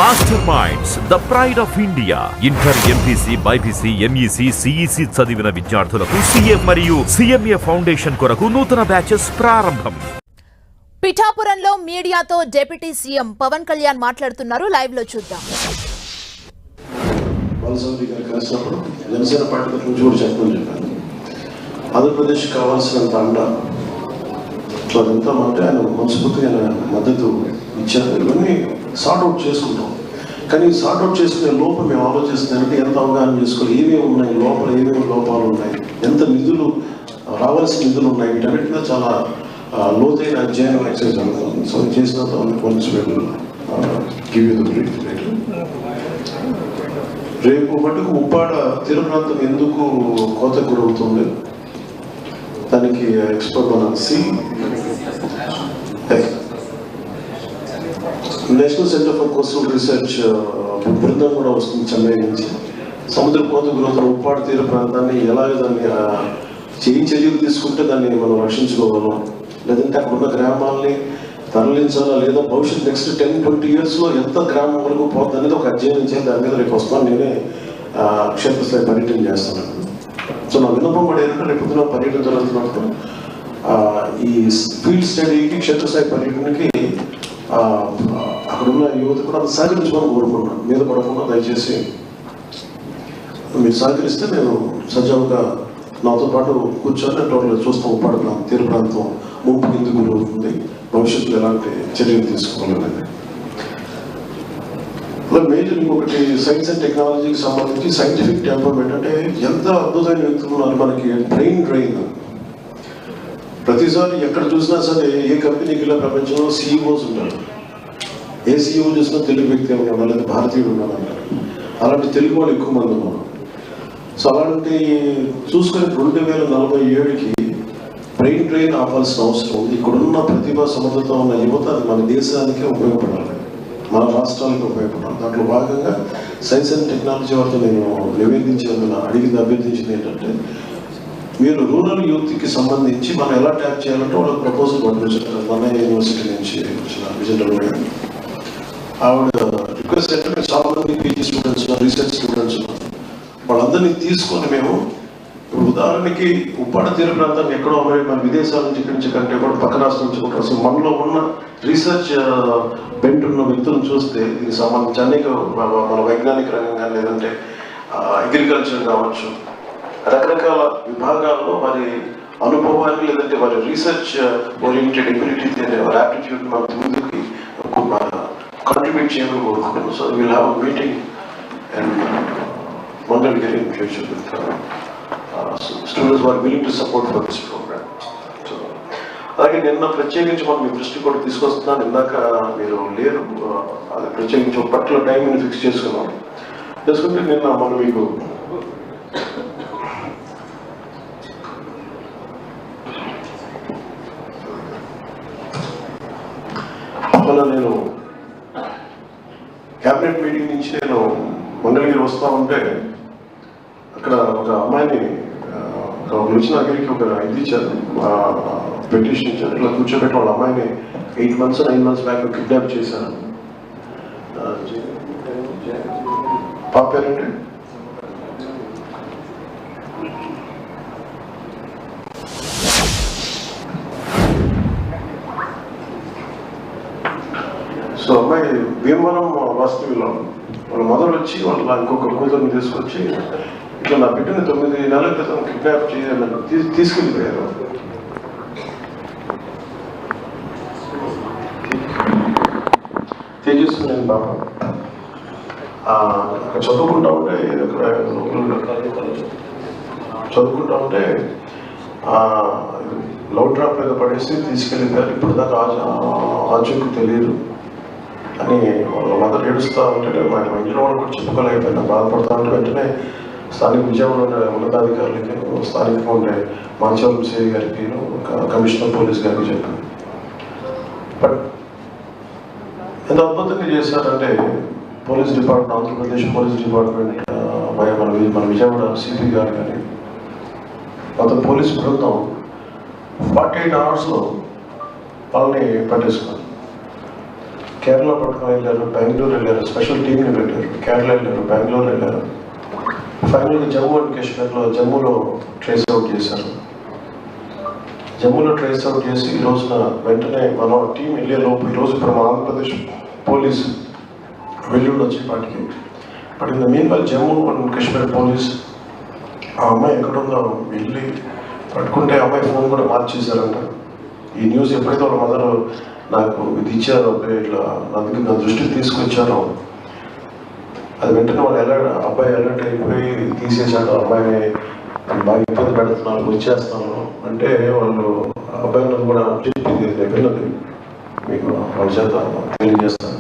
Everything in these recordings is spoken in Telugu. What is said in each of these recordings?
Master minds the pride of India. Inter, MPC, BiPC, MEC, CEC చదివిన విద్యార్థులకు సీఏ మరియు సిఎంఏ ఫౌండేషన్ కొరకు నూతన బ్యాచెస్ ప్రారంభం. పిఠాపురంలో మీడియాతో డిప్యూటీ సీఎం పవన్ కళ్యాణ్ మాట్లాడుతున్నారు. లైవ్ లో చూద్దాం. జనసేన పార్టీ నుంచి కూడా చెప్పమని చెప్పాను. ఆంధ్రప్రదేశ్ కావాల్సినంత అండ అదంతా అంటే ఆయన మనస్ఫూర్తిగా మద్దతు ఇచ్చారు. ఇవన్నీ సార్ట్అవుట్ చేసుకుంటాం. కానీ సార్ట్అవుట్ చేసుకునే లోపల మేము ఆలోచిస్తున్నారంటే ఎంత అవగాహన చేసుకోవాలి, ఏమేమి ఉన్నాయి లోపల, ఏమేమి లోపాలు ఉన్నాయి, ఎంత నిధులు రావాల్సిన నిధులు ఉన్నాయి, వీటన్నిటిలో చాలా లోతైన అధ్యయనం ఎక్సైజ్ జరుగుతుంది. సో చేసినంత రేపు మటుకు ఉప్పాడ తీర ప్రాంతం ఎందుకు కోత గురవుతుంది దానికి ఎక్స్పర్ట్ మన national centre for coastal research బృందం కూడా వస్తుంది చెన్నై నుంచి. సముద్ర కోత గురవుతున్న ఉప్పాడ తీర ప్రాంతాన్ని ఎలాగ దాన్ని చర్యలు తీసుకుంటే దాన్ని మనం రక్షించుకోగలం, లేదంటే అక్కడ ఉన్న గ్రామాలని తరలించాలా, లేదా భవిష్యత్ నెక్స్ట్ 10-20 yearsలో ఎంత గ్రామం వరకు పోతుంది అనేది ఒక అధ్యయనం చేయాలి. దాని మీద రేపు వస్తాను. నేనే క్షేత్రస్థాయి పర్యటన చేస్తాను. సో నా విన్నపం కూడా ఏంటంటే రేపు పొద్దున పర్యటన జరుగుతున్నప్పుడు ఈ ఫీల్డ్ స్టడీకి, క్షేత్రస్థాయి పర్యటనకి అక్కడున్న యువత కూడా సహకరించమని కోరుకుంటున్నాను. మీద పడకుండా దయచేసి మీరు సహకరిస్తే నేను సజావుగా నాతో పాటు కూర్చొని టోటల్ చూస్తాం. ఉప్పాడ తీర ప్రాంతం ముంపు ఎందుకు గురవుతుంది, భవిష్యత్తులో ఎలాంటి చర్యలు తీసుకోవాలనేది. అలా మేజర్ ఇంకొకటి సైన్స్ అండ్ టెక్నాలజీకి సంబంధించి సైంటిఫిక్ డెవలప్మెంట్ అంటే ఎంత అద్భుతమైన వ్యక్తులు ఉన్నారు మనకి. బ్రెయిన్ డ్రైన్ ప్రతిసారి ఎక్కడ చూసినా సరే, ఏ కంపెనీకి ఇలా ప్రపంచంలో సీఈఓస్ ఉంటారు. ఏ సీఈఓ చూసినా తెలుగు వ్యక్తి ఉన్నాడు, లేదా భారతీయుడు ఉన్నాడు అంటారు. అలాంటి తెలుగు వాళ్ళు ఎక్కువ మంది ఉన్నారు. సో అలాంటి చూసుకొని 2047కి బ్రెయిన్ డ్రైన్ ఆపాల్సిన అవసరం ఉంది. ఇక్కడున్న ప్రతిభా సమర్థత ఉన్న యువత అది మన దేశానికే ఉపయోగపడాలి, మన రాష్ట్రానికి ఉపయోగపడాలి. దాంట్లో భాగంగా సైన్స్ అండ్ టెక్నాలజీ వారితో నేను అభ్యర్థించింది ఏంటంటే, మీరు రూరల్ యూత్కి సంబంధించి మనం ఎలా ట్యాప్ చేయాలంటే వాళ్ళకి ప్రపోజల్ పంపించారు. మన యూనివర్సిటీ నుంచి వచ్చిన విజయనగరం గారు ఆవిడ రిక్వెస్ట్ ఏంటంటే, చాలా మంది పీజీ స్టూడెంట్స్, రీసెర్చ్ స్టూడెంట్స్ వాళ్ళందరినీ తీసుకొని మేము ఉదాహరణకి ఉప్పాడ తీర ప్రాంతాన్ని ఎక్కడో మన విదేశాల నుంచి ఇక్కడి నుంచి కంటే కూడా పక్క రాష్ట్రం నుంచి కూడా అసలు మనలో ఉన్న రీసెర్చ్ బెంట్ ఉన్న వ్యక్తులను చూస్తే దీనికి సంబంధించి అనేక మన వైజ్ఞానిక రంగం కానీ, లేదంటే అగ్రికల్చర్ కావచ్చు, రకరకాల విభాగాల్లో వారి అనుభవాన్ని, లేదంటే వారి రీసెర్చ్ ఓరియంటెడ్ ఎబిలిటీ వారి యాప్టిట్యూడ్ మన ముందుకి కాంట్రిబ్యూట్ చేయమని కోరుకుంటున్నాను. So will have a meeting and Mangalagiri in future with students who are willing to support for this program. So అలాగే నిన్న ప్రత్యేకించి మనం మీ దృష్టి కూడా తీసుకొస్తున్నాను. ఇందాక మీరు లేరు, అది ప్రత్యేకించి ఒక పర్టికులర్ టైంని ఫిక్స్ చేసుకున్నాం. చేసుకుంటే నిన్న మనం మీకు నేను క్యాబినెట్ మీటింగ్ నుంచి నేను మంగళగిరి వస్తూ ఉంటే అక్కడ ఒక అమ్మాయిని వచ్చిన అక్కడికి ఒక ఇది ఇచ్చారు, పెటిషన్ ఇచ్చారు. ఇట్లా కూర్చోబెట్టి వాళ్ళ అమ్మాయిని 8 months 9 months బ్యాక్ కిడ్నాప్ చేశారు. పాప పేరంటే సో అమ్మాయి భీమవరం వాస్తవ్యంలో వాళ్ళ మొదలు వచ్చి వాళ్ళ ఇంకొక కూతుర్ని తీసుకొచ్చి ఇట్లా నా బిడ్డని 9 నెలల క్రితం కిడ్నాప్ చేయాలని తీసుకెళ్ళిపోయారు. తేజస్విని బాబా చదువుకుంటా ఉంటే లవ్ డ్రాప్ మీద పడేసి తీసుకెళ్ళిపోయారు. ఇప్పుడు దాకా ఆచూకు తెలియదు అని వాళ్ళ మదర్ ఏడుస్తూ ఉంటే మా ఇంట్లో వాళ్ళు కూడా చెప్పుకోలేకపోయినా బాధపడుతూ ఉంటే వెంటనే స్థానిక విజయవాడ ఉన్నతాధికారులకి, స్థానికంగా ఉండే మాచవరం సిఐ గారికి, కమిషనర్ పోలీస్ గారికి చెప్పాను. బట్ ఎంత అద్భుతంగా చేశారంటే police department, Andhra Pradesh police department, మన విజయవాడ సిపి గారు కానీ మొత్తం పోలీస్ బృందం 48 hours వాళ్ళని పట్టేసుకున్నారు. కేరళ పట్టుకుని వెళ్ళారు, బెంగళూరు వెళ్ళారు, స్పెషల్ టీంని పెట్టారు, కేరళ వెళ్ళారు, బెంగళూరు వెళ్ళారు. ఫైనల్గా జమ్మూ అండ్ కాశ్మీర్లో జమ్మూలో ట్రేస్ అవుట్ చేశారు. జమ్మూలో ట్రేస్ అవుట్ చేసి ఈ రోజున వెంటనే మన టీం వెళ్ళే లోపు ఈరోజు ఇప్పుడు మన ఆంధ్రప్రదేశ్ పోలీస్ వెళ్ళుండి వచ్చేపాటికి. But in the mean while Jammu and Kashmir police ఆ అమ్మాయి ఎక్కడుందో వెళ్ళి పట్టుకుంటే అమ్మాయి ఫోన్ కూడా మార్చేశారంట. ఈ న్యూస్ ఎప్పుడైతే వాళ్ళ మదర్ నాకు ఇది ఇచ్చారో, ఇట్లా నా దృష్టికి తీసుకొచ్చారో, అది వెంటనే వాళ్ళు అబ్బాయి అలర్ట్ అయిపోయి తీసేశాడు. అబ్బాయిని బాగా ఇబ్బంది పెడుతున్నారు, వచ్చేస్తున్నాను అంటే వాళ్ళు అబ్బాయిని కూడా చెప్పింది విన్నది, మీకు వాళ్ళ చేత తెలియజేస్తాను,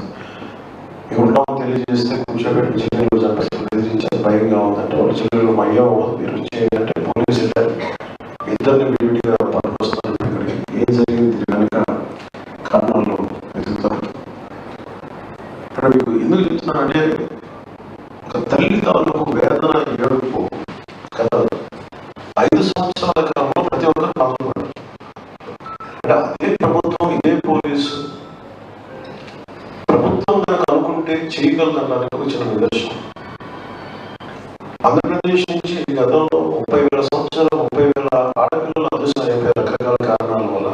మీకు ఉన్నామో తెలియజేస్తే కూర్చోబెట్టి చెల్లెలు బెదిరించారు, భయంగా ఉందంటే వాళ్ళ చెల్లెలు మా అయ్యో మీరు వచ్చేయండి అంటే పోలీసు వెళ్ళారు. ఇద్దరిని విడివిడిగా పట్టుకొస్తున్నారు. ఇక్కడికి ఏం జరిగింది కనుక కారణాలు వెతుకుతారు. ఇక్కడ మీకు ఎందుకు చెప్తున్నానంటే ఒక తల్లి తాలూకు వేదన ఏడుపు కదా 5 సంవత్సరాల కాలంలో ప్రతి ఒక్కరు బాధపడ్డారు. అంటే అదే ప్రభుత్వం, ఇదే పోలీసు ప్రభుత్వం కనుక అనుకుంటే చేయగలదనడానికి ఒక చిన్న నిదర్శనం. ఆంధ్రప్రదేశ్ నుంచి గతంలో 30,000 సంవత్సరాలు 30,000 ఆడపిల్లలు అదృష్టం అయిపోయారు రకరకాల కారణాల వల్ల.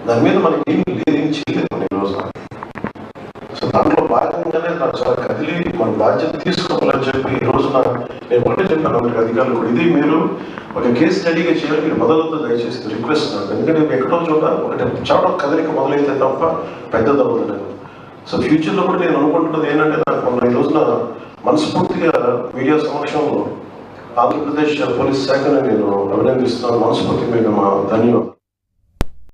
దాని మీద మనకి ఏం చేయలేదు మన ఈ రోజు. సో దాంట్లో భాగంగానే నాకు చాలా కదిలి మన బాధ్యత తీసుకోవాలని చెప్పి ఈ రోజున నేను ఒకటే చెప్పాను అందరికి అధికారులు కూడా, ఇది మీరు ఒక కేసు స్టడీగా చేయాలి, మీరు మొదలవుతో దయచేసి రిక్వెస్ట్ నాకు. ఎందుకంటే ఎక్కడో చోట ఒకటి చావడం కదలిక మొదలైతే తప్ప పెద్దదవ్వదు నేను. సో ఫ్యూచర్లో కూడా నేను అనుకుంటున్నది ఏంటంటే, నాకు మొన్న ఈ రోజున మనస్ఫూర్తిగా మీడియా సమక్షంలో ఆంధ్రప్రదేశ్ పోలీస్ శాఖను నేను అభినందిస్తున్నాను. మనస్ఫూర్తిగా మీకు మా ధన్యవాదాలు.